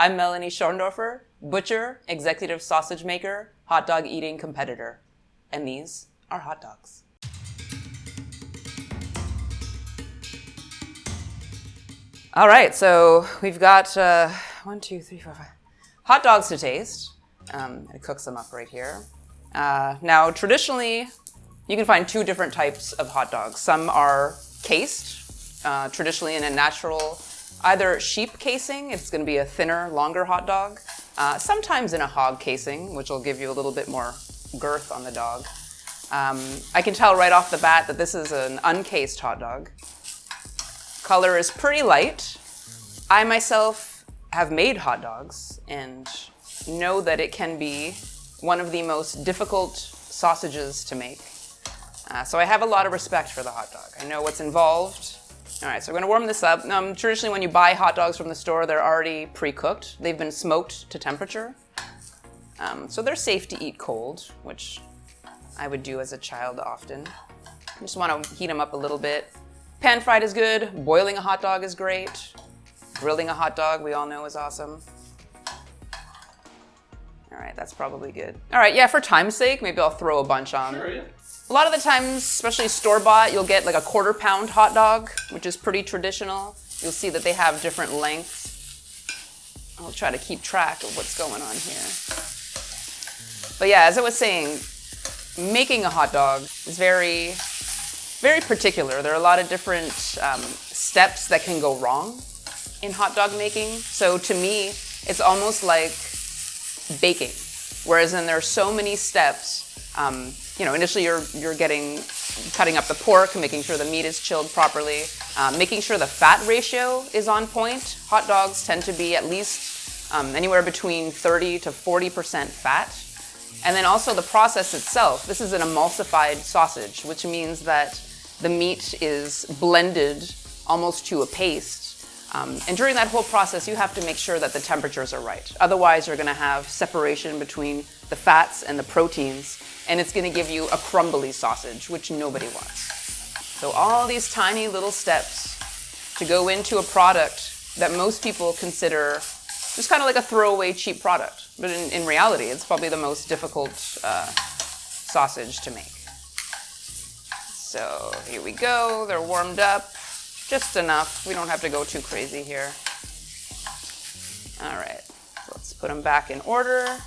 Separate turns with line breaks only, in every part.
I'm Melanie Schoendorfer, butcher, executive sausage maker, hot dog eating competitor. And these are hot dogs. All right, so we've got 1, 2, 3, 4, 5 hot dogs to taste. I cook some up right here. Now, traditionally, you can find two different types of hot dogs. Some are cased, traditionally in a natural, either sheep casing, it's going to be a thinner, longer hot dog. Sometimes in a hog casing, which will give you a little bit more girth on the dog. I can tell right off the bat that this is an uncased hot dog. Color is pretty light. I myself have made hot dogs and know that it can be one of the most difficult sausages to make. So I have a lot of respect for the hot dog. I know what's involved. All right, so we're gonna warm this up. Traditionally, when you buy hot dogs from the store, they're already pre-cooked. They've been smoked to temperature. So they're safe to eat cold, which I would do as a child often. I just wanna heat them up a little bit. Pan fried is good. Boiling a hot dog is great. Grilling a hot dog, we all know, is awesome. All right, that's probably good. All right, yeah, for time's sake, maybe I'll throw a bunch on.
Sure, yeah.
A lot of the times, especially store-bought, you'll get like a 1/4 pound hot dog, which is pretty traditional. You'll see that they have different lengths. I'll try to keep track of what's going on here. But yeah, as I was saying, making a hot dog is very, very particular. There are a lot of different steps that can go wrong in hot dog making. So to me, it's almost like baking. Whereas then there are so many steps. Initially you're cutting up the pork, making sure the meat is chilled properly, making sure the fat ratio is on point. Hot dogs tend to be at least anywhere between 30 to 40% fat. And then also the process itself. This is an emulsified sausage, which means that the meat is blended almost to a paste. And during that whole process, you have to make sure that the temperatures are right. Otherwise, you're gonna have separation between the fats and the proteins, and it's gonna give you a crumbly sausage, which nobody wants. So all these tiny little steps to go into a product that most people consider just kind of like a throwaway cheap product. But in reality, it's probably the most difficult sausage to make. So here we go, they're warmed up. Just enough. We don't have to go too crazy here. All right, so let's put them back in order.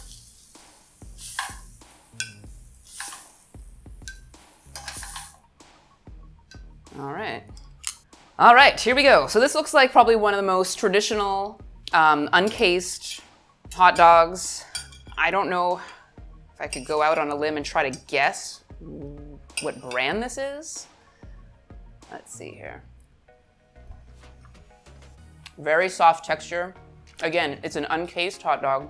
All right, here we go. So this looks like probably one of the most traditional uncased hot dogs. I don't know if I could go out on a limb and try to guess what brand this is. Let's see here. Very soft texture. Again, it's an uncased hot dog,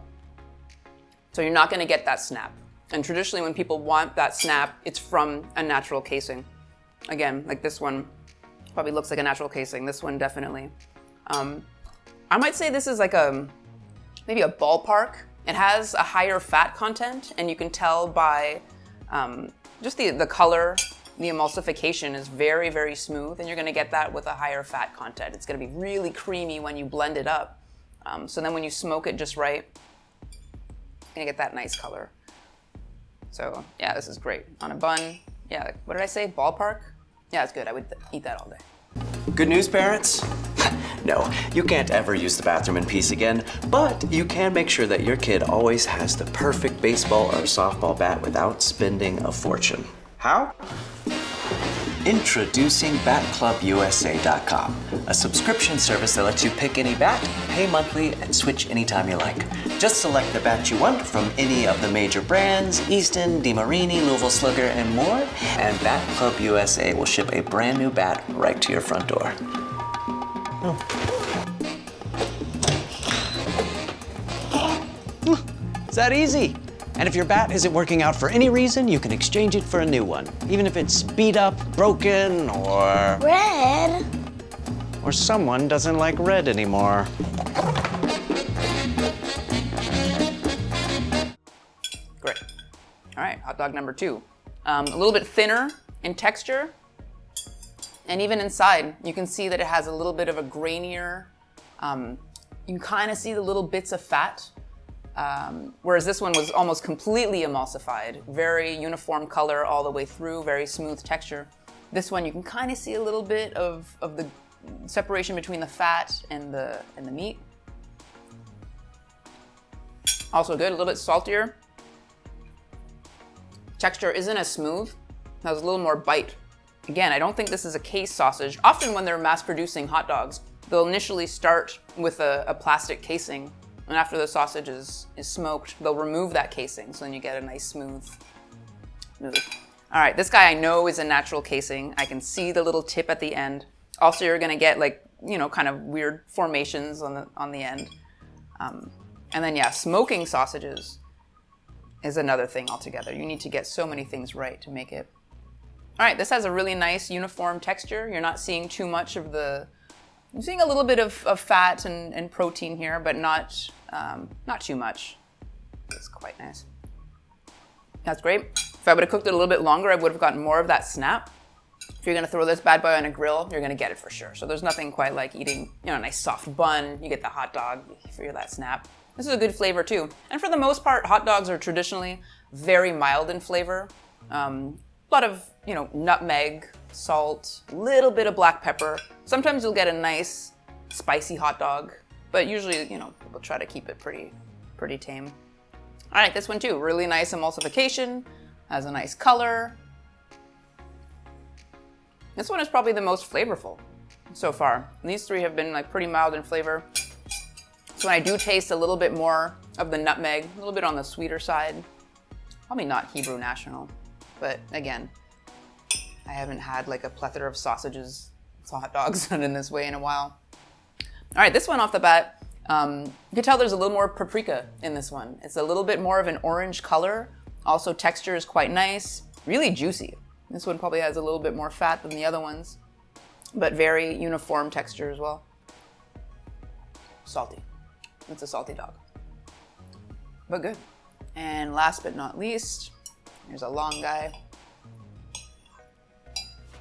so you're not gonna get that snap. And traditionally when people want that snap, it's from a natural casing. Again, like this one probably looks like a natural casing. This one definitely. I might say this is like maybe a ballpark. It has a higher fat content, and you can tell by just the color. The emulsification is very, very smooth, and you're gonna get that with a higher fat content. It's gonna be really creamy when you blend it up. So then when you smoke it just right, you're gonna get that nice color. So yeah, this is great. On a bun, yeah, what did I say, ballpark? Yeah, it's good, I would eat that all day.
Good news, parents? No, you can't ever use the bathroom in peace again, but you can make sure that your kid always has the perfect baseball or softball bat without spending a fortune. How? Introducing BatClubUSA.com, a subscription service that lets you pick any bat, pay monthly, and switch anytime you like. Just select the bat you want from any of the major brands, Easton, DeMarini, Louisville Slugger, and more, and Bat Club USA will ship a brand new bat right to your front door.
It's that easy. And if your bat isn't working out for any reason, you can exchange it for a new one. Even if it's beat up, broken, or...
Red.
Or someone doesn't like red anymore.
Great. All right, hot dog number 2. A little bit thinner in texture. And even inside, you can see that it has a little bit of a grainier You can kind of see the little bits of fat, whereas this one was almost completely emulsified. Very uniform color all the way through, very smooth texture. This one, you can kind of see a little bit of the separation between the fat and the meat. Also good, a little bit saltier. Texture isn't as smooth. Has a little more bite. Again, I don't think this is a case sausage. Often when they're mass producing hot dogs, they'll initially start with a plastic casing, and after the sausage is smoked, they'll remove that casing, so then you get a nice smooth. All right, this guy I know is a natural casing. I can see the little tip at the end. Also, you're gonna get like, you know, kind of weird formations on the end. And then yeah, smoking sausages is another thing altogether. You need to get so many things right to make it. All right, this has a really nice uniform texture. You're not seeing too much of I'm seeing a little bit of fat and protein here, but not too much. It's quite nice. That's great. If I would have cooked it a little bit longer, I would have gotten more of that snap. If you're gonna throw this bad boy on a grill, you're gonna get it for sure. So there's nothing quite like eating, you know, a nice soft bun. You get the hot dog, you feel that snap. This is a good flavor too. And for the most part, hot dogs are traditionally very mild in flavor. A lot of, you know, nutmeg, salt, a little bit of black pepper. Sometimes you'll get a nice spicy hot dog, but usually, you know, people try to keep it pretty tame. All right, this one too, really nice emulsification, has a nice color. This one is probably the most flavorful so far. These three have been like pretty mild in flavor. So when I do taste a little bit more of the nutmeg, a little bit on the sweeter side, probably not Hebrew National, but again, I haven't had like a plethora of sausages, hot dogs done in this way in a while. All right, this one off the bat, you can tell there's a little more paprika in this one. It's a little bit more of an orange color. Also texture is quite nice, really juicy. This one probably has a little bit more fat than the other ones, but very uniform texture as well. Salty. It's a salty dog, but good. And last but not least, here's a long guy.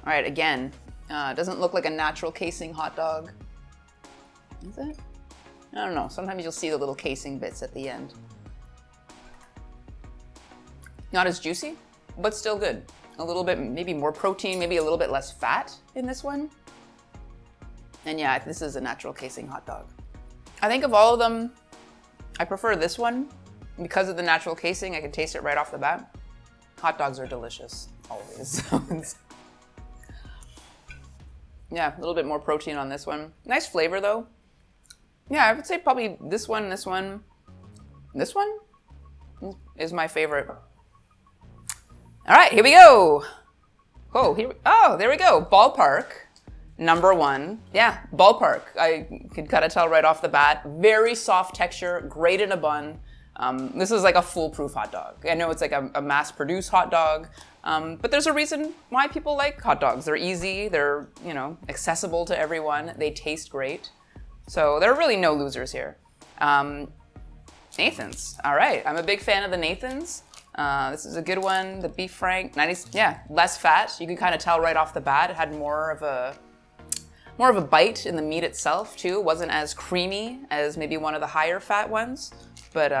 All right, again, doesn't look like a natural casing hot dog. Is it? I don't know. Sometimes you'll see the little casing bits at the end. Not as juicy, but still good. A little bit, maybe more protein, maybe a little bit less fat in this one. And yeah, this is a natural casing hot dog. I think of all of them, I prefer this one. Because of the natural casing, I can taste it right off the bat. Hot dogs are delicious, always. Yeah, a little bit more protein on this one. Nice flavor though. Yeah, I would say probably this one is my favorite. All right, here we go. Oh, there we go. Ballpark, number one. Yeah, ballpark. I could kind of tell right off the bat. Very soft texture, great in a bun. This is like a foolproof hot dog. I know it's like a mass-produced hot dog, but there's a reason why people like hot dogs. They're easy, they're, you know, accessible to everyone, they taste great. So there are really no losers here. Nathans, all right. I'm a big fan of the Nathans. This is a good one, the beef frank, nice, yeah, less fat. You can kind of tell right off the bat. It had more of a bite in the meat itself too. It wasn't as creamy as maybe one of the higher fat ones. But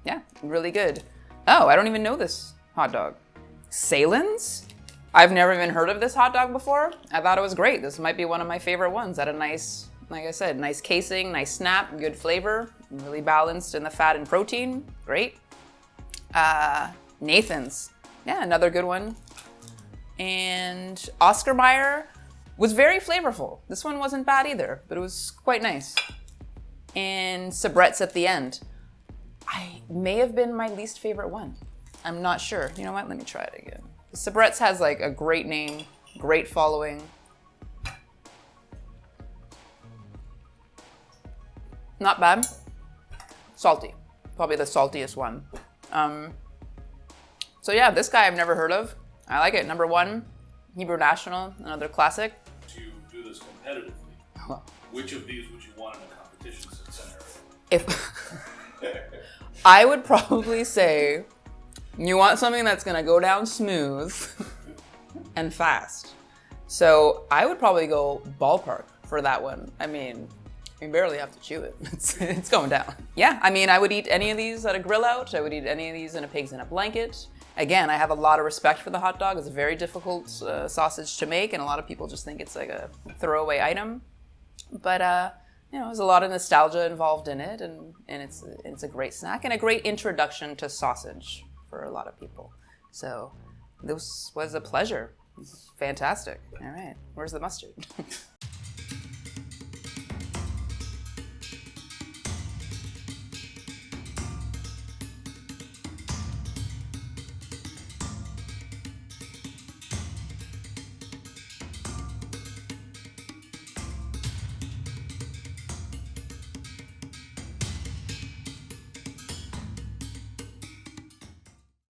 yeah, really good. Oh, I don't even know this hot dog. Sahlen's? I've never even heard of this hot dog before. I thought it was great. This might be one of my favorite ones. Had a nice, like I said, nice casing, nice snap, good flavor, really balanced in the fat and protein. Great. Nathan's. Yeah, another good one. And Oscar Mayer was very flavorful. This one wasn't bad either, but it was quite nice. And Sabrett's at the end. I may have been my least favorite one. I'm not sure. You know what? Let me try it again. Sabrett's has like a great name, great following. Not bad. Salty. Probably the saltiest one. So yeah, this guy I've never heard of. I like it. Number one, Hebrew National, another classic.
To do this competitively, which of these would you want in a competition scenario?
If I would probably say, you want something that's gonna go down smooth and fast. So I would probably go ballpark for that one. I mean, You barely have to chew it. It's going down. Yeah, I mean, I would eat any of these at a grill out. I would eat any of these in a pigs in a blanket. Again, I have a lot of respect for the hot dog. It's a very difficult sausage to make, and a lot of people just think it's like a throwaway item. But there's a lot of nostalgia involved in it, and it's a great snack and a great introduction to sausage for a lot of people. So this was a pleasure. Fantastic. All right, where's the mustard?